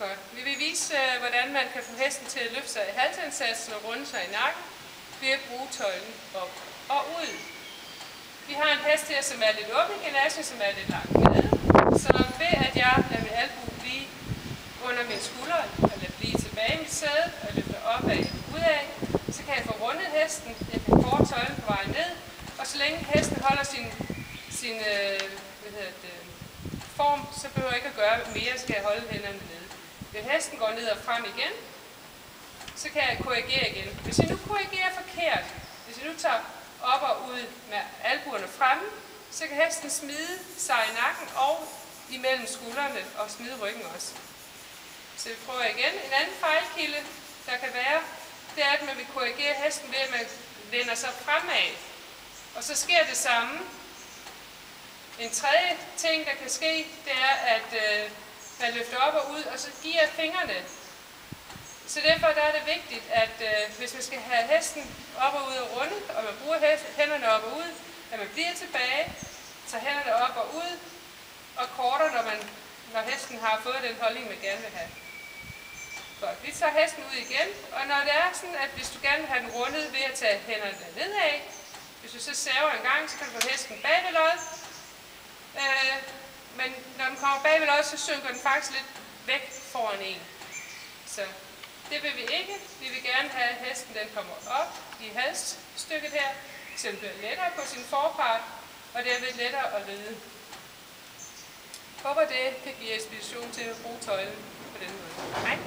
Godt. Vi vil vise, hvordan man kan få hesten til at løfte sig i halsindsatsen og runde sig i nakken ved at bruge tøjlen op og ud. Vi har en hest her, som er lidt åben i genassen, som er lidt langt nede. Så ved at jeg lader min albue blive under min skulder, eller blive tilbage i mit sæde og løfter opad og udad, så kan jeg få rundet hesten. Jeg kan korte tøjlen på vej ned, og så længe hesten holder sin form, så behøver jeg ikke at gøre mere, så kan jeg holde hænderne nede. Hvis hesten går ned og frem igen, så kan jeg korrigere igen. Hvis jeg nu korrigerer forkert, hvis jeg nu tager op og ud med albuerne fremme, så kan hesten smide sig i nakken og imellem skuldrene og smide ryggen også. Så vi prøver igen. En anden fejlkilde, der kan være, det er, at man vil korrigere hesten ved, at man vender sig fremad. Og så sker det samme. En tredje ting, der kan ske, det er, at man løfter op og ud, og så giver fingrene. Så derfor er det vigtigt, at hvis man skal have hesten op og ud og runde, og man bruger hænderne op og ud, at man bliver tilbage, tager hænderne op og ud, og korter, når hesten har fået den holdning, man gerne vil have. Godt. Vi tager hesten ud igen, og når det er sådan, at hvis du gerne vil have den rundet ved at tage hænderne nedad, hvis du så saver en gang, så kan du få hesten bag ved lod. Men når den kommer bag ved lod, så synker den faktisk lidt væk foran en. Så det vil vi ikke. Vi vil gerne have, at hesten den kommer op i halsstykket her, så den bliver lettere på sin forpart, og derved lettere at ride. Jeg håber, det kan give inspiration til at bruge tøjlen på den måde. Hej!